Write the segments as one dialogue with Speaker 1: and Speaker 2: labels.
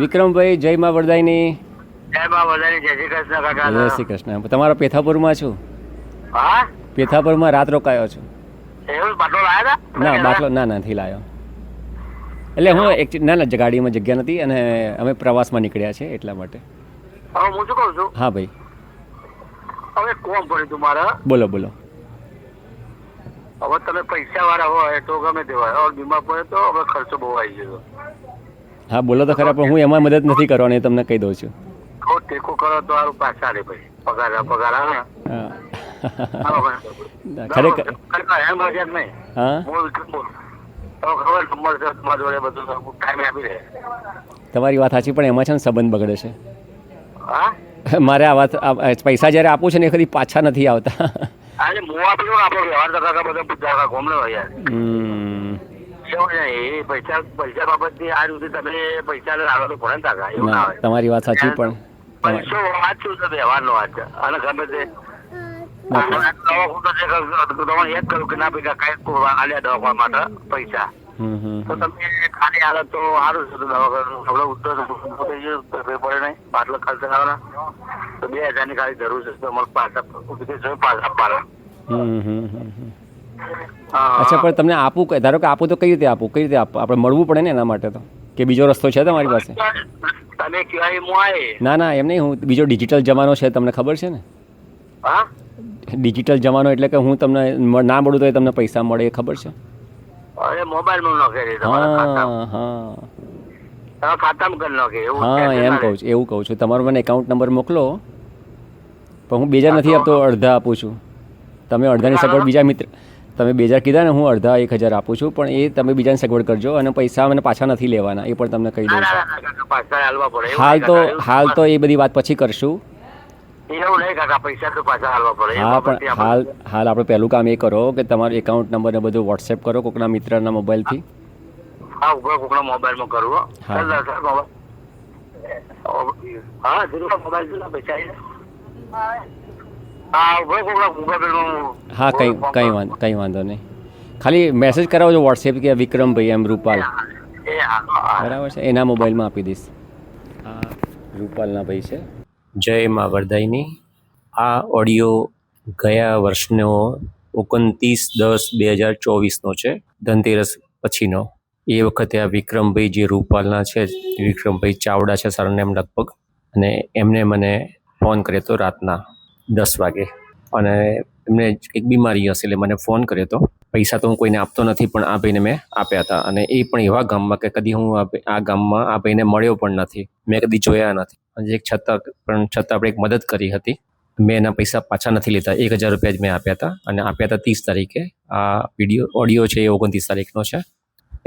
Speaker 1: વિક્રમભાઈ જય મા વરદાયની.
Speaker 2: જય મા વરદાયની. જય શ્રી કૃષ્ણ કાકા.
Speaker 1: જય શ્રી કૃષ્ણ. તમારા પેથાપુરમાં છું.
Speaker 2: હા,
Speaker 1: પેથાપુરમાં રાત રોકાયો છું.
Speaker 2: એવું બાટલો લાયા હતા?
Speaker 1: ના બાટલો ના નથી લાવ્યો. એટલે હું ના ગાડીમાં જગ્યા નથી અને અમે પ્રવાસમાં નીકળ્યા છે એટલા માટે.
Speaker 2: હવે હું શું કહું છું,
Speaker 1: હા ભાઈ
Speaker 2: હવે કોમ પડ્યું તું મારે.
Speaker 1: બોલો બોલો.
Speaker 2: હવે તમે પૈસા વાળા હોય તો ગમે તે હોય, હવે બીમાર પડે તો હવે ખર્ચો બહુ આવી ગયો.
Speaker 1: હા બોલો તો ખરા, પણ હું એમાં મદદ નથી કરવાની, એ તમને કહી દઉં છું.
Speaker 2: તો ટેકો કરો તો સારું, પાછા રે ભાઈ પગાર આવે ને.
Speaker 1: હા
Speaker 2: ખરેખર
Speaker 1: ખરેખર
Speaker 2: એમ મજા જ નહીં.
Speaker 1: હા
Speaker 2: હું વિક્રમ ખબર નંબર છે તમારા જોડે, બધું ટાઈમે આપી દે.
Speaker 1: તમારી વાત સાચી, પણ એમાં છે ને સંબંધ બગડે છે.
Speaker 2: હા,
Speaker 1: મારે આ વાત પૈસા જ્યારે આપું છું ને એ કદી પાછા નથી આવતા.
Speaker 2: આજે હું આપી દઉં, આપણો વ્યવહાર તો કાકા બધા બધા ગોમડે હોય યાર. એવું નહીં, એ પૈસા બાબતની આ રીતે તમે પૈસા લાવો તો પડે ને કાકા, એવું ના
Speaker 1: ના
Speaker 2: હોય.
Speaker 1: તમારી વાત સાચી, પણ
Speaker 2: પૈસો વાત શું છે, વ્યવહારનો વાત છે. અને ગમે તે દવા ખોટો છે, તમારે યાદ કરું કે ના ભાઈ કઈ આલ્યા દવા માટે પૈસા, તો તમે ખાલી હાલત તો સારું છે. આપણે ઉઠતો થઈ ગયો પડે નહીં, બાટલો ખર્ચ લાવવાના તો 2000 ની ખાલી જરૂર છે, તમારે પાછા પાછા આપવાના.
Speaker 1: અચ્છા, પણ તમને આપું, ધારો કે આપું તો કઈ રીતે આપું, કઈ રીતે આપું? આપણે મળવું પડે ને એના માટે તો, કે બીજો રસ્તો છે તમારી પાસે?
Speaker 2: તમે કહેવાય મોય.
Speaker 1: ના ના એમ નહીં, હું બીજો ડિજિટલ જમાનો છે, તમને ખબર છે ને?
Speaker 2: હા,
Speaker 1: ડિજિટલ જમાનો એટલે કે હું તમને ના મળું તો એ તમને પૈસા મળે, એ ખબર છે?
Speaker 2: અરે મોબાઈલ માં નાખે છે તમારા
Speaker 1: હા
Speaker 2: ખાતામાં.
Speaker 1: હા
Speaker 2: તમારા ખાતામાં કરી નાખે એવું.
Speaker 1: હા એમ કહું છું, એવું કહું છું. તમારો મને એકાઉન્ટ નંબર મોકલો, પણ હું બેજાર નથી આપતો, અડધા આપું છું. તમે અડધાની સગવડ બીજા મિત્ર, તમે બેજાર કીધા ને, હું અડધા 1000 આપું છું, પણ એ તમે બીજાની સગવડ કરજો અને પૈસા મને પાછા નથી લેવાના, એ પણ તમને કહી દઉં છું.
Speaker 2: પાછા હાલવા પડે એવું
Speaker 1: હાલ
Speaker 2: નહીં
Speaker 1: તો
Speaker 2: કાકા,
Speaker 1: હાલ તો એ બધી વાત પછી કરશું.
Speaker 2: એવું નહીં કાકા, પૈસા તો પાછા હાલવા પડે. એ
Speaker 1: હા
Speaker 2: બાબતથી
Speaker 1: પણ હાલ આપણે પહેલું કામ એ કરો કે તમારું એકાઉન્ટ નંબર ને બધું વોટ્સએપ કરો કોઈકના મિત્રના મોબાઈલથી.
Speaker 2: હા, ઉભો કોકના મોબાઈલમાં કરવું હો.
Speaker 1: હા.
Speaker 2: ચાલ, ચાલ, મોબાઈલ. હા જરૂર, મોબાઈલ છે ને, પૈસા આવી જાય. હા, ઉભો કોકના મોબાઈલમાં.
Speaker 1: હા કંઈ વાંધો નહીં. ખાલી મેસેજ કરાવજો વોટ્સએપ કે વિક્રમભાઈ એમ રૂપાલ,
Speaker 2: એ હા, હા.
Speaker 1: બરાબર છે, એના મોબાઈલમાં આપી દઈશ. આ રૂપાલના ભાઈ છે. જય મા વરદાયની. આ ઓડિયો ગયા વર્ષનો 29/10/2024નો છે, ધનતેરસ પછીનો. એ વખતે આ વિક્રમભાઈ જે રૂપાલના છે, વિક્રમભાઈ ચાવડા છે સરનેમ લગભગ, અને એમને મને ફોન કર્યો હતો રાતના 10 વાગે, અને એમને એક બીમારી હશે એટલે મને ફોન કર્યો હતો. પૈસા તો હું કોઈને આપતો નથી, પણ આ ભાઈને મેં આપ્યા હતા, અને એ પણ એવા ગામમાં કે કદી હું આ ગામમાં આ ભાઈને મળ્યો પણ નથી, મેં કદી જોયા નથી. અને છતાં આપણે એક મદદ કરી હતી. મેં એના પૈસા પાછા નથી લીધા, 1000 રૂપિયા જ મેં આપ્યા હતા, અને આપ્યા હતા 30 તારીખે. આ ઓડિયો છે એ 29 તારીખનો છે.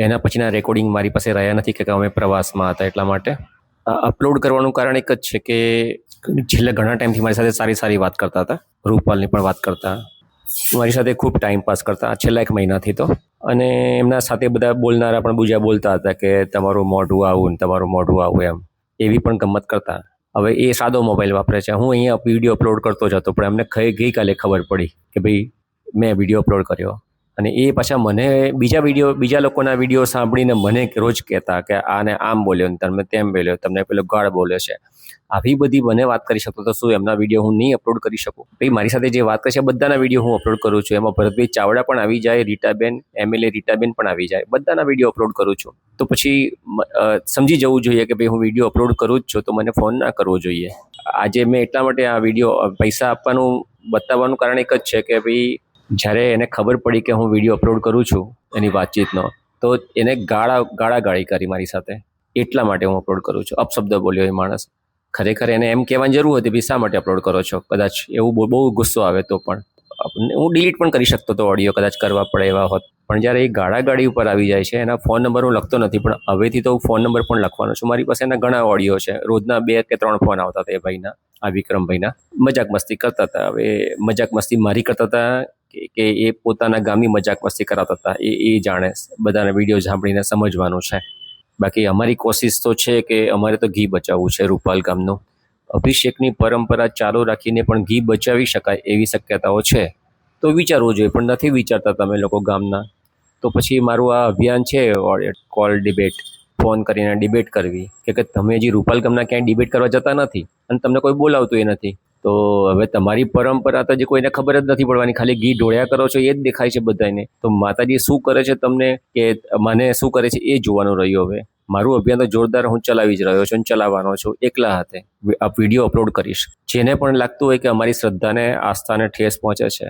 Speaker 1: એના પછીના રેકોર્ડિંગ મારી પાસે રહ્યા નથી કે અમે પ્રવાસમાં હતા, એટલા માટે અપલોડ કરવાનું કારણ એક જ છે કે છેલ્લે ઘણા ટાઈમથી મારી સાથે સારી વાત કરતા હતા. રૂપાલની પણ વાત કરતા, મારી સાથે ખૂબ ટાઈમ પાસ કરતા છેલ્લા 1 મહિનાથી તો. અને એમના સાથે બધા બોલનારા પણ બીજા બોલતા હતા કે તમારું મોઢું આવું ને તમારું મોઢું આવું, એમ એવી પણ ગમત કરતા. હવે એ સાદો મોબાઈલ વાપરે છે, હું અહીંયા વિડીયો અપલોડ કરતો જ હતો, પણ એમને ગઈકાલે ખબર પડી કે ભાઈ મેં વિડીયો અપલોડ કર્યો. અને એ પાછા મને બીજા લોકોના વિડીયો સાંભળીને મને રોજ કહેતા કે આને આમ બોલ્યો ને તમે તેમ બોલ્યો, તમને પેલો ગાળ બોલ્યો છે. આવી બધી મને વાત કરી શકતો તો શું એમના વિડીયો હું નહીં અપલોડ કરી શકું? ભાઈ મારી સાથે જે વાત કરે છે બધાના વિડીયો હું અપલોડ કરું છું. એમાં ભરતભાઈ ચાવડા પણ આવી જાય, રીટાબેન MLA રીટાબેન પણ આવી જાય, બધાના વિડીયો અપલોડ કરું છું. તો પછી સમજી જવું જોઈએ કે ભાઈ હું વિડીયો અપલોડ કરું જ છું, તો મને ફોન ના કરવો જોઈએ. આજે મેં એટલા માટે આ વિડીયો પૈસા આપવાનું બતાવવાનું કારણ એક જ છે કે ભાઈ જ્યારે એને ખબર પડી કે હું વિડીયો અપલોડ કરું છું એની વાતચીતનો, તો એને ગાળાગાળી કરી મારી સાથે, એટલા માટે હું અપલોડ કરું છું. અપશબ્દ બોલ્યો એ માણસ. ખરેખર એને એમ કહેવાની જરૂર હતી ભાઈ શા માટે અપલોડ કરો છો, કદાચ એવું બહુ ગુસ્સો આવે તો પણ હું ડિલીટ પણ કરી શકતો હતો ઓડિયો, કદાચ કરવા પડે એવા હોત. પણ જ્યારે એ ગાળાગાળી ઉપર આવી જાય છે, એના ફોન નંબર હું લખતો નથી, પણ હવેથી તો હું ફોન નંબર પણ લખવાનો છું. મારી પાસે એના ઘણા ઓડિયો છે, રોજના 2 કે 3 ફોન આવતા હતા એ ભાઈના, આ વિક્રમભાઈના. મજાક મસ્તી કરતા હતા. હવે મજાક મસ્તી મારી કરતા હતા કે એ પોતાના ગામની મજાક મસ્તી કરાવતા હતા, એ જાણે. બધાના વિડીયો સાંભળીને સમજવાનું છે. બાકી અમારી કોશિશ તો છે કે અમારે તો ઘી બચાવવું છે. રૂપાલ ગામનું અભિષેકની પરંપરા ચાલુ રાખીને પણ ઘી બચાવી શકાય એવી શક્યતાઓ છે, તો વિચારવું જોઈએ, પણ નથી વિચારતા તમે લોકો ગામના. તો પછી મારું આ અભિયાન છે કોલ ડિબેટ, ફોન કરીને ડિબેટ કરવી કે તમે હજી રૂપાલ ગામના ક્યાંય ડિબેટ કરવા જતા નથી અને તમને કોઈ બોલાવતું એ નથી, તો હવે તમારી પરંપરા તો જે કોઈને ખબર જ નથી પડવાની, ખાલી ઘી ઢોળ્યા કરો છો એ જ દેખાય છે બધાને. તો માતાજી શું કરે છે તમને કે મને શું કરે છે એ જોવાનું રહ્યું. હવે મારું અભિયાન તો જોરદાર હું ચલાવી જ રહ્યો છું અને ચલાવવાનો છું એકલા હાથે. આ વિડીયો અપલોડ કરીશ. જેને પણ લાગતું હોય કે અમારી શ્રદ્ધાને આસ્થાને ઠેસ પહોંચે છે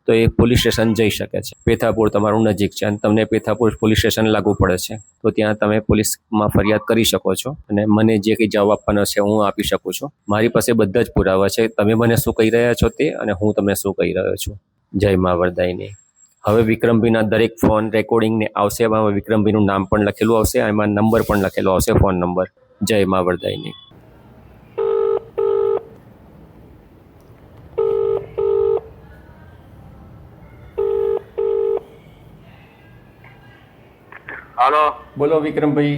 Speaker 1: તો એ પોલીસ સ્ટેશન જઈ શકે છે. પેથાપુર તમારું નજીક છે અને તમને પેથાપુર પોલીસ સ્ટેશન લાગુ પડે છે તો ત્યાં તમે પોલીસમાં ફરિયાદ કરી શકો છો અને મને જે કંઈ જવાબ આપવાનો છે હું આપી શકું છું. મારી પાસે બધા જ પુરાવા છે, તમે મને શું કહી રહ્યા છો તે અને હું તમને શું કહી રહ્યો છું. જય મા વરદાયની. હવે વિક્રમભાઈના દરેક ફોન રેકોર્ડિંગને આવશે, એમાં વિક્રમભાઈનું નામ પણ લખેલું આવશે, એમાં નંબર પણ લખેલો આવશે, ફોન નંબર. જય મા વરદાયની.
Speaker 2: હાલો,
Speaker 1: બોલો વિક્રમભાઈ.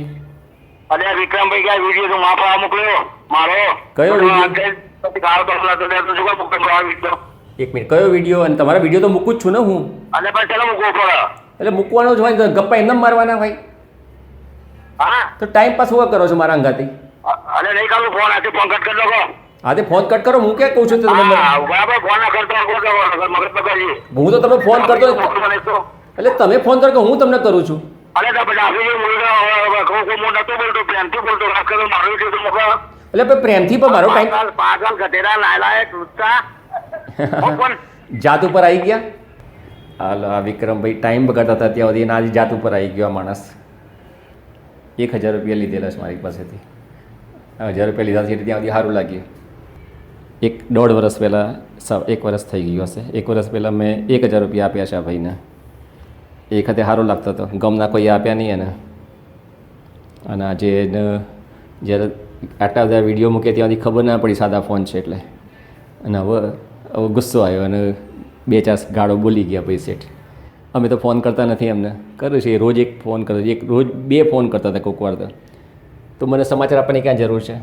Speaker 2: અરે વિક્રમભાઈ ક્યાં વિડીયો તો માપા મોકલ્યો મારો?
Speaker 1: કયો વિડીયો? એક મિનિટ, કયો વિડીયો? અને તમારા વિડીયો તો મૂકું જ છું ને હું.
Speaker 2: અને પણ ચાલો મૂકવો પડે.
Speaker 1: એટલે મૂકવાનો જ હોય, ગપ્પા એમને મારવાના હોય.
Speaker 2: હા,
Speaker 1: તો ટાઈમ પાસ શું કરો છો મારા અંગાથી?
Speaker 2: અરે નહીં કાઢું ફોન, આજે ફોન કટ કરી દો.
Speaker 1: હા તે ફોન કટ કરો, હું ક્યાં કહું છું તમને?
Speaker 2: બરાબર, ફોન ના કરતો મગજ બગાડી.
Speaker 1: હું તો તમને ફોન કરતો, એટલે તમે ફોન કરો કે હું તમને કરું છું?
Speaker 2: અરે તો પછી આપી હું નતો બોલતો, પ્રેમથી બોલતો, વાત કરો મારો વિડીયો તો મોકલો.
Speaker 1: એટલે ભાઈ પ્રેમથી પણ મારો ટાઈમ.
Speaker 2: પાગલ ગધેડા નાયલાયક લુચ્ચા.
Speaker 1: જાત ઉપર આવી ગયા. હાલો, આ વિક્રમભાઈ ટાઈમ બગાડતા હતા ત્યાં સુધી આજે જાત ઉપર આવી ગયો આ માણસ. 1000 રૂપિયા લીધેલા છે મારી પાસેથી. 1000 રૂપિયા લીધા છે ત્યાં સુધી સારું લાગ્યું. 1.5 વર્ષ પહેલાં, 1 વર્ષ થઈ ગયું હશે, 1 વર્ષ પહેલાં મેં 1000 રૂપિયા આપ્યા છે આ ભાઈને. એ વખતે સારું લાગતો હતો, ગમના કોઈ આપ્યા નહીં એને. અને આજે જ્યારે આટલા બધા વિડીયો મૂકે ત્યાંથી ખબર ના પડી સાદા ફોન છે એટલે. અને હવે ગુસ્સો આવ્યો અને 2-4 ગાળો બોલી ગયા ભાઈ શેઠ. અમે તો ફોન કરતા નથી એમને, કરે છે રોજ એક ફોન કરે છે, રોજ 2 ફોન કરતા હતા કોઈક વાર તો મને સમાચાર આપવાની ક્યાં જરૂર છે?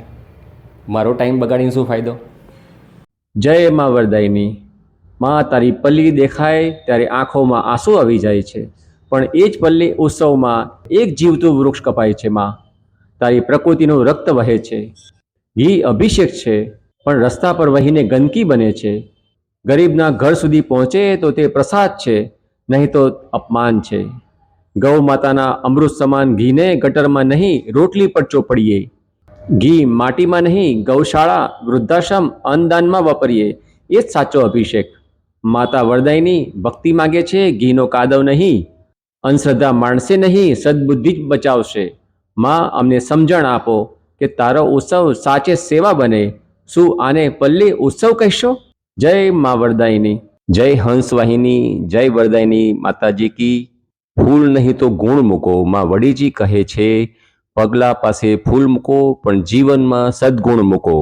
Speaker 1: મારો ટાઈમ બગાડીને શું ફાયદો? જય મા વરદાયની. માં તારી પલ્લી દેખાય ત્યારે આંખોમાં આંસુ આવી જાય છે, પણ એ જ પલ્લી ઉત્સવમાં એક જીવતું વૃક્ષ કપાય છે. માં તારી પ્રકૃતિનું રક્ત વહે છે, ઘી અભિષેક છે, પણ રસ્તા પર વહીને ગંદકી બને છે. ગરીબના ઘર સુધી પહોંચે તો તે પ્રસાદ છે, નહીં તો અપમાન છે. ગૌ માતાના અમૃત સમાન ઘીને ગટરમાં નહીં, રોટલી પર ચોપડીએ. ઘી માટીમાં નહીં, ગૌશાળા, વૃદ્ધાશ્રમ, અન્નદાનમાં વાપરીએ. એ જ સાચો અભિષેક. માતા વરદાયની ભક્તિ માગે છે, ઘીનો કાદવ નહીં. અંધશ્રદ્ધા માણસે નહીં, સદબુદ્ધિ જ બચાવશે. માં અમને સમજણ આપો કે તારો ઉત્સવ સાચે સેવા બને. શું આને પલ્લી ઉત્સવ કહેશો? જય મા વરદાયની. જય હંસવાહિની. જય વરદાયની માતાજી કી. ફૂલ નહીં તો ગુણ મૂકો. માં વડીજી કહે છે, પગલા પાસે ફૂલ મૂકો પણ જીવનમાં સદગુણ મૂકો.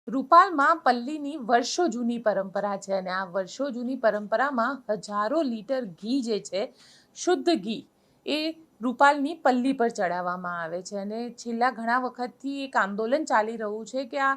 Speaker 3: રૂપાલમાં પલ્લીની વર્ષો જૂની પરંપરા છે અને આ વર્ષો જૂની પરંપરામાં હજારો લીટર ઘી જે છે, શુદ્ધ ઘી, એ રૂપાલની પલ્લી પર ચડાવવામાં આવે છે. અને છેલ્લા ઘણા વખતથી એક આંદોલન ચાલી રહ્યું છે કે આ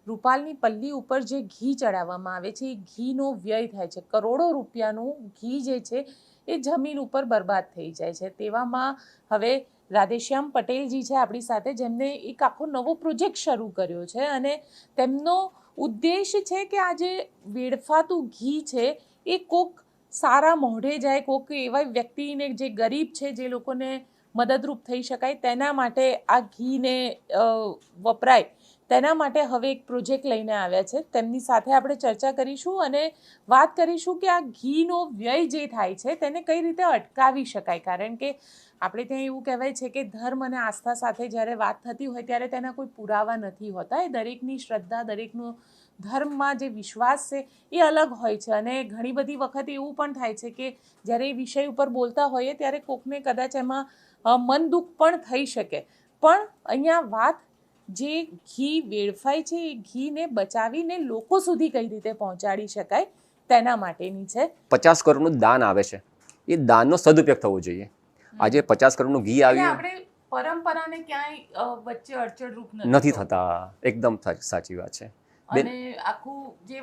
Speaker 3: રૂપાલની પલ્લી ઉપર જે ઘી ચડાવવામાં આવે છે એ ઘીનો વ્યય થાય છે. કરોડો રૂપિયાનું ઘી જે છે એ જમીન ઉપર બરબાદ થઈ જાય છે. તેવામાં હવે રાધેશ્યામ પટેલજી છે આપણી સાથે, જેમને એક આખો નવો પ્રોજેક્ટ શરૂ કર્યો છે અને તેમનો ઉદ્દેશ છે કે આ જે વેડફાતું ઘી છે એ કોક સારા મોઢે જાય, કોક એવા વ્યક્તિને જે ગરીબ છે, જે લોકોને મદદરૂપ થઈ શકાય, તેના માટે આ ઘીને વપરાય, તેના માટે હવે એક પ્રોજેક્ટ લઈને આવ્યા છે. તેમની સાથે આપણે ચર્ચા કરીશું અને વાત કરીશું કે આ ઘીનો વ્યય જે થાય છે તેને કઈ રીતે અટકાવી શકાય. કારણ કે આપણે ત્યાં એવું કહેવાય છે કે ધર્મ અને આસ્થા સાથે જ્યારે વાત થતી હોય ત્યારે તેના કોઈ પુરાવા નથી હોતા. એ દરેકની શ્રદ્ધા, દરેકનો ધર્મમાં જે વિશ્વાસ છે એ અલગ હોય છે. અને ઘણી બધી વખત એવું પણ થાય છે કે જ્યારે એ વિષય ઉપર બોલતા હોઈએ ત્યારે કોકને કદાચ એમાં મન દુઃખ પણ થઈ શકે. પણ અહીંયા વાત જે ઘી વેડફાય છે એ ઘીને બચાવીને લોકો સુધી કઈ રીતે પહોંચાડી શકાય તેના માટેની છે. 50 કરોડનું દાન આવે છે, એ દાનનો સદુપયોગ થવો જોઈએ. આજે 50 કરોડનું ઘી આવ્યું, આપણે પરંપરાને ક્યાંય વચ્ચે અડચણરૂપ નથી થતા. એકદમ સાચી વાત છે. અને આખું જે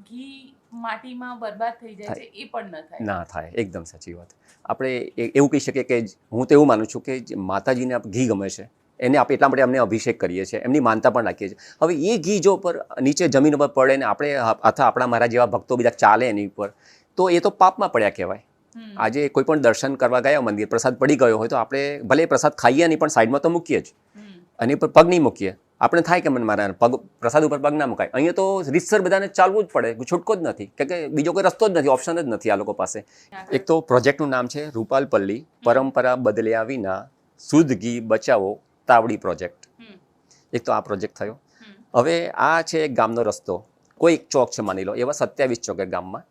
Speaker 3: ઘી માટીમાં બરબાદ થઈ જાય છે એ પણ
Speaker 4: ના થાય. એકદમ સાચી વાત. આપણે એવું કહી શકીએ કે હું તો એવું માનું છું કે માતાજીને ઘી ગમે છે, એને આપણે એટલા માટે અમને અભિષેક કરીએ છીએ, એમની માનતા પણ રાખીએ છીએ. હવે એ ઘી જો પર નીચે જમીન ઉપર પડે ને આપણે અથવા આપણા મારા જેવા ભક્તો બીજા ચાલે એની ઉપર, તો એ તો પાપમાં પડ્યા કહેવાય. આજે કોઈ પણ દર્શન કરવા ગયા મંદિર, પ્રસાદ પડી ગયો હોય તો આપણે ભલે પ્રસાદ ખાઈએ નહીં પણ સાઈડમાં તો મૂકીએ જ, અને પર પગ નહીં મૂકીએ. આપણે થાય કે મને મારા પગ પ્રસાદ ઉપર પગ ના મુકાય. અહીંયા તો રીતસર બધાને ચાલવું જ પડે, છૂટકો જ નથી, કે બીજો કોઈ રસ્તો જ નથી, ઓપ્શન જ નથી આ લોકો પાસે. એક તો પ્રોજેક્ટનું નામ છે રૂપાલ પલ્લી પરંપરા બદલ્યા વિના શુદ્ધ ઘી બચાવો તાવડી પ્રોજેક્ટ. એક તો આ પ્રોજેક્ટ થયો. હવે આ છે એક ગામનો રસ્તો, કોઈ એક ચોક છે માની લો, એવા 27 ચોક ગામમાં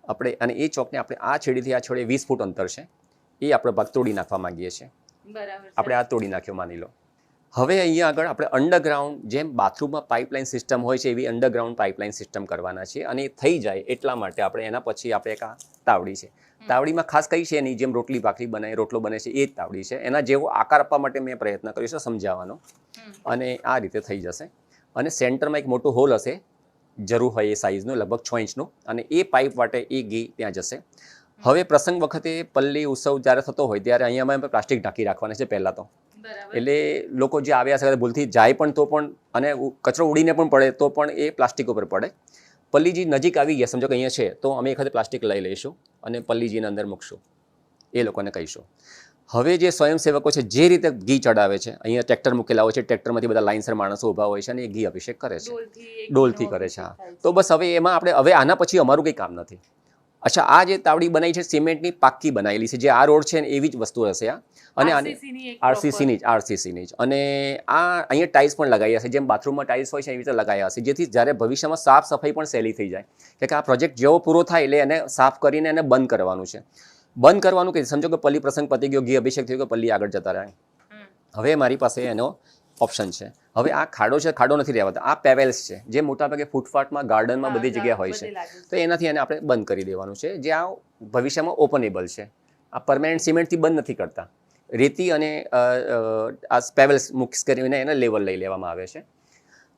Speaker 4: આપણે, અને એ ચોકને આપણે આ છેડીથી આ છેડે 20 ફૂટ અંતર છે, એ આપણે ભાગ તોડી નાખવા માંગીએ છીએ. આપણે આ તોડી નાખ્યો માની લો. હવે અહીંયા આગળ આપણે અંડરગ્રાઉન્ડ, જેમ બાથરૂમમાં પાઇપલાઇન સિસ્ટમ હોય છે એવી અંડરગ્રાઉન્ડ પાઇપલાઇન સિસ્ટમ કરવાના છે, અને એ થઈ જાય એટલા માટે આપણે એના પછી આપણે એક આ તાવડી છે. તાવડીમાં ખાસ કઈ છે એની જેમ રોટલી ભાખરી બનાય, રોટલો બને છે, એ જ તાવડી છે. એના જેવો આકાર આપવા માટે મેં પ્રયત્ન કર્યો છે સમજાવવાનો, અને આ રીતે થઈ જશે. અને સેન્ટરમાં એક મોટો હોલ હશે, જરૂર હોય એ સાઇઝનો, લગભગ 6 ઇંચનો, અને એ પાઇપ વાટે એ ઘી ત્યાં જશે. હવે પ્રસંગ વખતે પલ્લી ઉત્સવ જ્યારે થતો હોય ત્યારે અહીંયા અમે પ્લાસ્ટિક ઢાંકી રાખવાના છે પહેલાં તો, એટલે લોકો જે આવ્યા છે ભૂલથી જાય પણ તો પણ, અને કચરો ઉડીને પણ પડે તો પણ એ પ્લાસ્ટિક ઉપર પડે. પલ્લીજી નજીક આવી ગયા, સમજો કે અહીંયા છે તો અમે એક પ્લાસ્ટિક લઈ લઈશું અને પલ્લીજીને અંદર મૂકશું, એ લોકોને કહીશું. હવે જે સ્વયંસેવકો છે જે રીતે ઘી ચડાવે છે, અહીંયા ટ્રેક્ટર મૂકેલા હોય છે, ટ્રેક્ટરમાંથી બધા લાઇનસર માણસો ઊભા હોય છે અને એ ઘી અભિષેક કરે છે, ડોલથી કરે છે. હા, તો બસ હવે એમાં આપણે હવે આના પછી અમારું કંઈ કામ નથી. અચ્છા, આ જે તાવડી બનાવી છે સિમેન્ટની પાક્કી બનાવેલી છે, જે આ રોડ છે ને એવી જ વસ્તુ હશે આ, અને આરસીસીની જ, અને આ અહીંયા ટાઇલ્સ પણ લગાવ્યા છે, જેમ બાથરૂમમાં ટાઇલ્સ હોય છે એવી રીતે લગાવ્યા હશે, જેથી જ્યારે ભવિષ્યમાં સાફ સફાઈ પણ સહેલી થઈ જાય. કે આ પ્રોજેક્ટ જેવો પૂરો થાય એટલે એને સાફ કરીને એને બંધ કરવાનું છે. બંધ કરવાનું કે સમજો કે પલ્લી પ્રસંગ પતી ગયો, ઘી અભિષેક થયો, કે પલ્લી આગળ જતા રહે, હવે મારી પાસે એનો ઓપ્શન છે. હવે આ ખાડો છે, ખાડો નથી રહેવાતા, આ પેવેલ્સ છે જે મોટાભાગે ફૂટપાથમાં, ગાર્ડનમાં બધી જગ્યાએ હોય છે, તો એનાથી એને આપણે બંધ કરી દેવાનું છે, જે આ ભવિષ્યમાં ઓપનેબલ છે. આ પરમેનન્ટ સિમેન્ટથી બંધ નથી કરતા, રેતી અને આ પેવેલ્સ મિક્સ કરીને એને લેવલ લઈ લેવામાં આવે છે.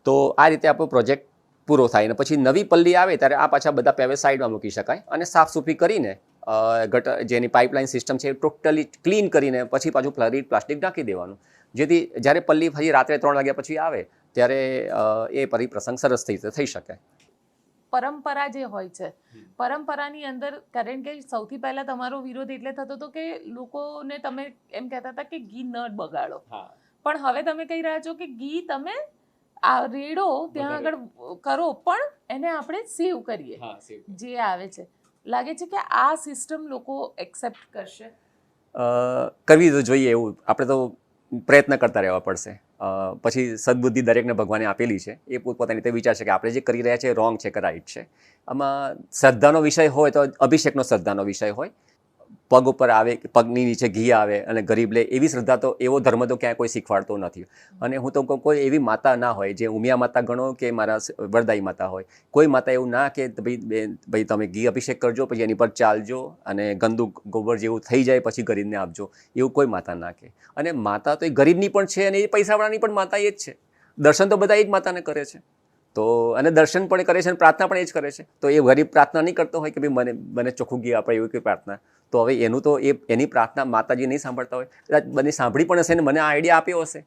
Speaker 4: તો આ રીતે આપણો પ્રોજેક્ટ પૂરો થાય, અને પછી નવી પલ્લી આવે ત્યારે આ પાછા બધા પેવેલ સાઈડમાં મૂકી શકાય, અને સાફ સૂફી કરીને ગટર જેની પાઇપલાઇન સિસ્ટમ છે ટોટલી ક્લીન કરીને પછી પાછું ફરી પ્લાસ્ટિક ઢાંકી દેવાનું, જેથી જ્યારે પલ્લી ફરી રાત્રે 3 વાગ્યા પછી આવે ત્યારે એ પરિપ્રસંગ સરસ થઈ શકે.
Speaker 3: પરંપરા જે હોય છે, પરંપરાની અંદર, કારણ કે સૌથી પહેલા તમારો વિરોધ એટલે થતો હતો કે લોકોને તમે એમ કહેતા હતા કે ઘી ન બગાડો, પણ હવે તમે કહી રહ્યા છો કે ઘી તમે આ રેડો ત્યાં આગળ કરો, પણ એને આપણે સેવ કરીએ જે આવે છે. લાગે છે કે આ સિસ્ટમ લોકો એક્સેપ્ટ કરશે?
Speaker 4: કરવી તો જોઈએ, એવું આપણે તો પ્રયત્ન કરતા રહેવા પડશે. પછી સદબુદ્ધિ દરેકને ભગવાને આપેલી છે, એ પોતપોતાની રીતે વિચારશે કે આપણે જે કરી રહ્યા છીએ રોંગ છે કે રાઈટ છે. આમાં શ્રદ્ધાનો વિષય હોય તો અભિષેકનો શ્રદ્ધાનો વિષય હોય, પગ ઉપર આવે, પગની નીચે ઘી આવે અને ગરીબ લે, એવી શ્રદ્ધા તો, એવો ધર્મ તો ક્યાંય કોઈ શીખવાડતો નથી. અને હું તો કોઈ એવી માતા ના હોય, જે ઉમિયા માતા ગણો કે મારા વરદાઈ માતા હોય, કોઈ માતા એવું ના કે ભાઈ તમે ઘી અભિષેક કરજો, પછી એની પર ચાલજો અને ગંદુ ગોબર જેવું થઈ જાય પછી ગરીબને આપજો, એવું કોઈ માતા ના કે. અને માતા તો એ ગરીબની પણ છે અને એ પૈસાવાળાની પણ માતા એ જ છે. દર્શન તો બધા એ જ માતાને કરે છે, તો અને દર્શન પણ કરે છે અને પ્રાર્થના પણ એ જ કરે છે. તો એ ગરીબ પ્રાર્થના નહીં કરતો હોય કે ભાઈ મને ચોખ્ખું ઘી આપે, એવી કોઈ પ્રાર્થના. તો હવે એનું તો એની પ્રાર્થના માતાજી નહીં સાંભળતા હોય, કદાચ બધી સાંભળી પણ હશે ને મને આ આઈડિયા આપ્યો હશે.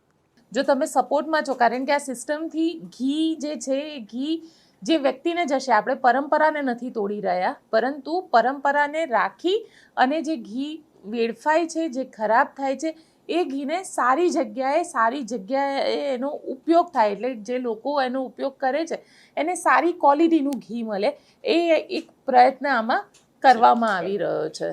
Speaker 3: જો તમે સપોર્ટમાં છો, કારણ કે આ સિસ્ટમથી ઘી જે છે એ ઘી જે વ્યક્તિને જશે, આપણે પરંપરાને નથી તોડી રહ્યા, પરંતુ પરંપરાને રાખી અને જે ઘી વેડફાય છે, જે ખરાબ થાય છે, એ ઘીને સારી જગ્યાએ એનો ઉપયોગ થાય, એટલે જે લોકો એનો ઉપયોગ કરે છે એને સારી ક્વોલિટીનું ઘી મળે, એ એક પ્રયત્ન આમાં કરવામાં આવી રહ્યો છે.